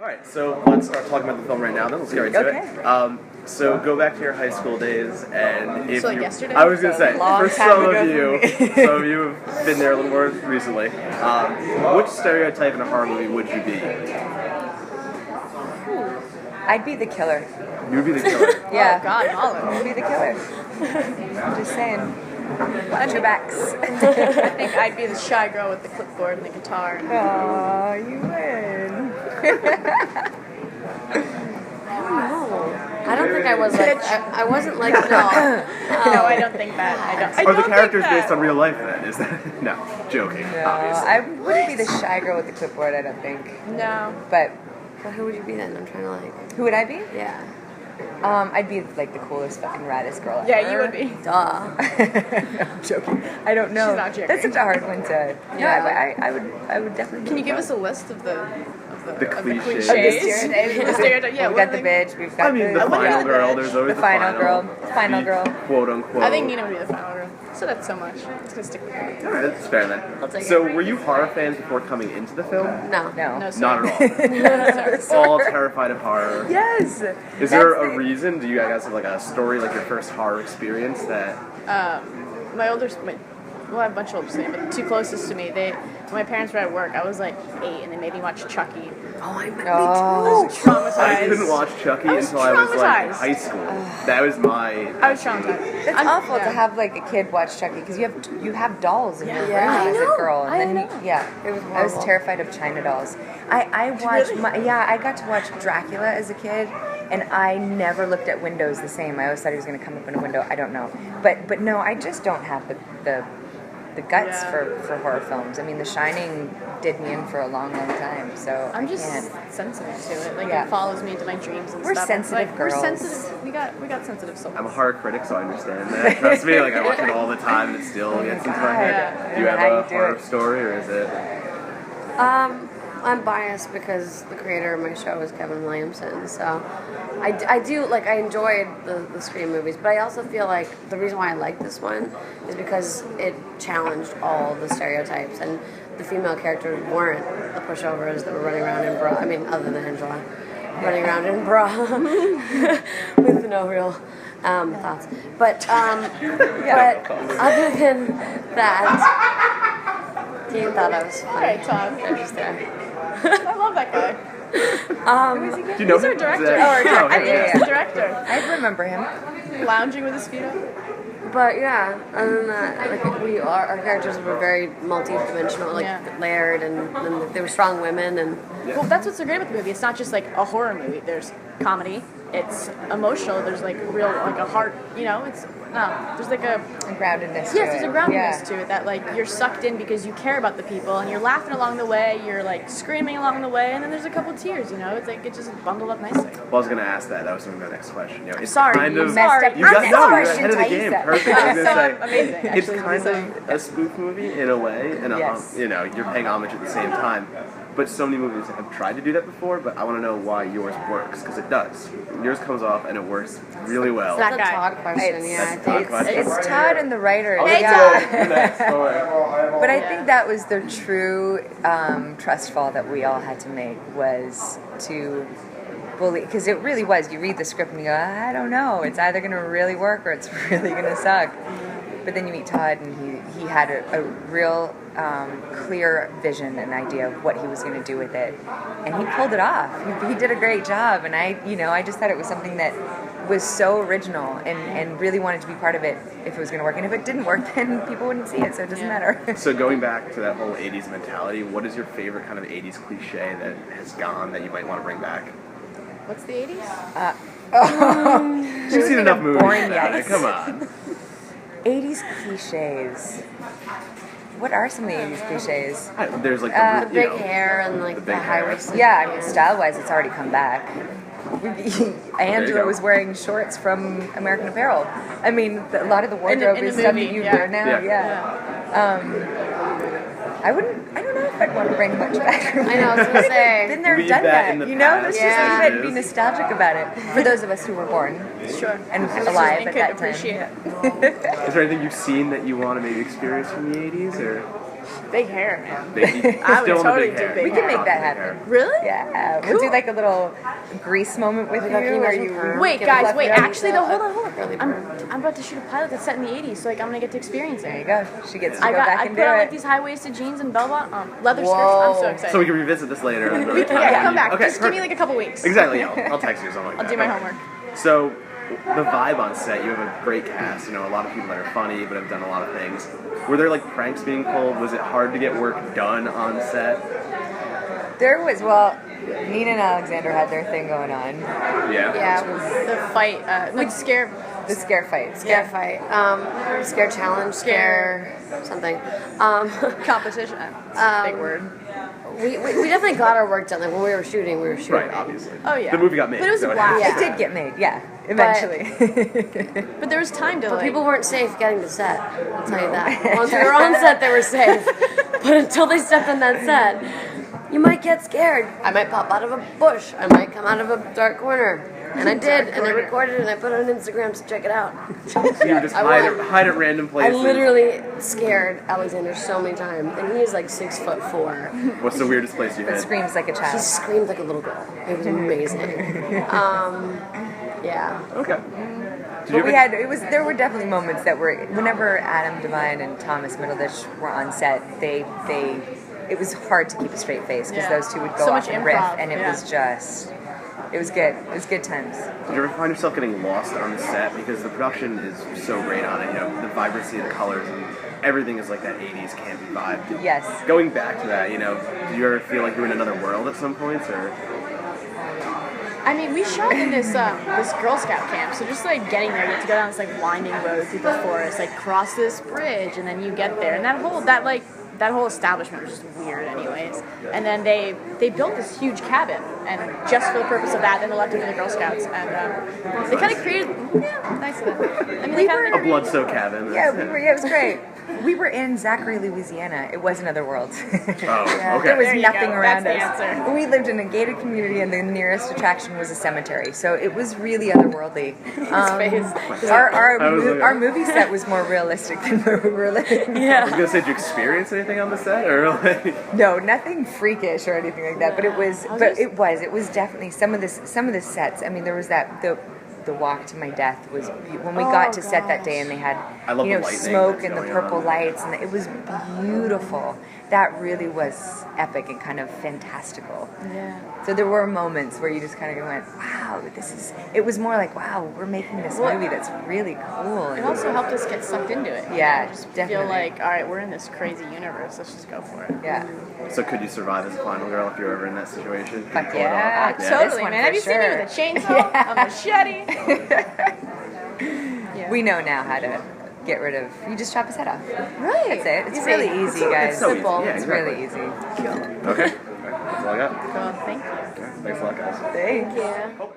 Alright, so let's start talking about the film right now, then let's get right to it. So go back to your high school days, and if So you... yesterday? I was going to say, for some of for you have been there a little more recently, which stereotype in a horror movie would you be? I'd be the killer. You'd be the killer? Yeah. Oh, God, Malin. I'd be the killer. I'm just saying. Watch your backs. I think I'd be the shy girl with the clipboard and the guitar. Aw, you win. I don't think I was like, I wasn't like, no. No, I don't think that. I Are the don't characters think that. based on real life then? Is that... No, joking, No, obviously. I wouldn't be the shy girl with the clipboard, I don't think. No. But Well, who would you be then? I'm trying to like, who would I be? yeah. I'd be like the coolest fucking raddest girl ever. Yeah, you would be. Duh. I'm joking. I don't know. She's not joking. That's such a hard one to... Yeah. No, I would definitely... Can you give us a list of the cliches. The stereotype. Yeah, we've what got the are they? bitch, we've got I mean, the I wouldn't be final the girl, bitch. there's always The final girl. Final The girl. Quote unquote. I think Nina would be the final girl. So that's so much. It's gonna stick with me. Alright, that's fair then. I'll take So it. were you horror fans before coming into the film? No. No. No, sir. Not at all. All terrified of horror. Yes. Is there a reason? Do you guys have like a story, like your first horror experience that... Well, I have a bunch of older siblings, but the two closest to me, when my parents were at work, I was like 8, and they made me watch Chucky. Oh, I meant Oh. me too. Traumatized. I couldn't watch Chucky I was until I was like in traumatized. high school. That was my... I was traumatized. It's awful to have like a kid watch Chucky because you have dolls in your room as a girl, and then It was I was horrible. terrified of China dolls. I watched I got to watch Dracula as a kid, and I never looked at windows the same. I always thought he was going to come up in a window. I don't know, but no, I just don't have the guts for horror films. I mean, The Shining did me in for a long time, so I'm I just can't. sensitive to it. Like Yeah. it follows me into my dreams and We're stuff. sensitive like, girls. We're sensitive. We got sensitive souls. I'm a horror critic, so I understand that. Trust me, like I watch it all the time, and it still gets into my head. Yeah. Do you have How a you do horror it. story, or is it... I'm biased because the creator of my show is Kevin Williamson, so I do, like, I enjoyed the Scream movies, but I also feel like the reason why I like this one is because it challenged all the stereotypes, and the female characters weren't the pushovers that were running around in bra, I mean, other than Angela, running around in bra with no real thoughts. But other than that, Dean thought I was funny. Alright, Tom. They're just there. I love that guy. Do you know He's our director. Yeah. The director. I remember him. Lounging with his feet up. But yeah, other than that, like our characters were very multi-dimensional, like layered, and they were strong women, and Well, that's what's so great about the movie. It's not just like a horror movie. There's comedy. It's emotional. There's like real, like a heart. You know, there's like a Groundedness. to yes. There's a it. groundedness Yeah. to it that like you're sucked in because you care about the people and you're laughing along the way. You're like screaming along the way, and then there's a couple tears. You know, it's like it just bundled up nicely. Well, I was going to ask that. That was going to be my next question. You know, it's Sorry, kind you of... messed up You got, Next no, you're question, ahead of the game. Taissa. Perfect. I was So going to say, amazing. it's Actually, kind so- of a spoof movie in a way, and Yes. you know, you're paying homage at the same time. But so many movies have tried to do that before, but I want to know why yours works, because it does. Yours comes off and it works really well. That that's a guy. Todd question. Yeah, I That's think Todd question. It's Todd and the writer. Hey, But I think that was the true trust fall that we all had to make, was to bully, because it really was. You read the script and you go, I don't know. It's either going to really work or it's really going to suck. But then you meet Todd, and he had a real clear vision and idea of what he was going to do with it, and he pulled it off. He did a great job, and I just thought it was something that was so original, and really wanted to be part of it if it was going to work. And if it didn't work, then people wouldn't see it, so it doesn't matter. So going back to that whole 80s mentality, what is your favorite kind of 80s cliche that has gone that you might want to bring back? What's the 80s? You've seen enough movies boring about yet. it. Come on. 80s cliches. What are some of the 80s cliches? There's like the you big know, hair and like the big high hair. waisted. Yeah, I mean, style-wise, it's already come back. Angela go. was wearing shorts from American Apparel. I mean, a lot of the wardrobe in the is stuff movie, that you yeah. wear now. Yeah. I don't know if I'd want to bring much back. I know, I was gonna say. Been there, Leave done that in that. the You know, past. let's Yeah. just leave it and be nostalgic about it. For those of us who were born Sure. and Listeners alive and at could that appreciate time. it. Is there anything you've seen that you want to maybe experience from the 80s, or? Big hair, man. Big, I would still in the totally big do hair. big We can hair. make that happen. Really? Yeah, Cool. we'll do like a little grease moment with Like, you. can you Where imagine you her? Wait, Give guys, a wait. left Actually, though, hold on. curly perm. I'm about to shoot a pilot that's set in the 80s, so like I'm gonna get to experience There it. you go. She gets to I go back I and put do on like it. these high-waisted jeans and leather skirts. Whoa. I'm so excited. So we can revisit this later. And really yeah, come back. Okay, Just give me like a couple weeks. Exactly, yeah. I'll text you or something like I'll that. do my Okay. homework. So, the vibe on set, you have a great cast, you know, a lot of people that are funny but have done a lot of things. Were there like pranks being pulled? Was it hard to get work done on set? There was, well, Nina and Alexander had their thing going on. Yeah. Yeah. The fight, no, scare. The scare fight. Scare fight. Scare challenge. Scare something. Competition. Big word. We definitely got our work done. Like when we were shooting, Right, obviously. Oh, yeah. The movie got made. But it was so a blast. It did get made, yeah, eventually. But there was time to But like. people weren't safe getting to set. I'll tell you that. Once we were on set, they were safe. But until they stepped on that set, you might get scared. I might pop out of a bush. I might come out of a dark corner. And I did, and I recorded it, and I put it on Instagram, so check it out. So you would just hide at random I places. literally scared Alexander so many times, and he is like 6'4". What's the weirdest place you But hid? screams like a He child. screamed like a little girl. It was amazing. Yeah. Okay. Did But we had, there were definitely moments that were, whenever Adam Devine and Thomas Middleditch were on set, it was hard to keep a straight face because Yeah. those two would go So off much and riff, improv, and it yeah. was just, it was good. It was good times. Did you ever find yourself getting lost on the set because the production is so great on it? You know, the vibrancy, the colors, and everything is like that '80s campy vibe. Yes. Going back to that, you know, did you ever feel like you were in another world at some points, or? I mean, we shot in this this Girl Scout camp, so just like getting there, you have to go down this like winding road through the forest, like cross this bridge, and then you get there, and that whole establishment was just weird, anyways. And then they built this huge cabin, and just for the purpose of that, then they left it for the Girl Scouts, and they kind of created, nice of them. I mean, they kind A of blood-soaked cabin. Yeah, it was great. We were in Zachary, Louisiana. It was another world. Oh, okay. There was There you nothing go. around That's the us. answer. We lived in a gated community, and the nearest attraction was a cemetery. So it was really otherworldly. Our movie set was more realistic than where we were living. I was gonna say, did you experience anything on the set, or like? No, nothing freakish or anything like that. But it was definitely some of the sets. I mean, there was the walk to my death was when we got to set that day, and they had I love the lightning smoke that's and the going purple on. lights, and it was beautiful. That really was epic and kind of fantastical. Yeah. So there were moments where you just kind of went, wow, it was more like, wow, we're making this movie that's really cool. It also helped us get sucked into it. Yeah, Just definitely. feel like, all right, we're in this crazy universe. Let's just go for it. Yeah. So could you survive as a final girl if you were ever in that situation? Could Fuck you pull it yeah. off? Yeah. Totally, This one man. for Have you seen me sure. with a chainsaw, a machete? We know now how to get rid of. You just chop his head off. Right. That's it. It's Easy. really easy, guys. It's so easy. Simple. Yeah, It's exactly. really easy. Okay. That's all I got. Cool. Thank you. Thanks a lot, guys. Thanks. Yeah.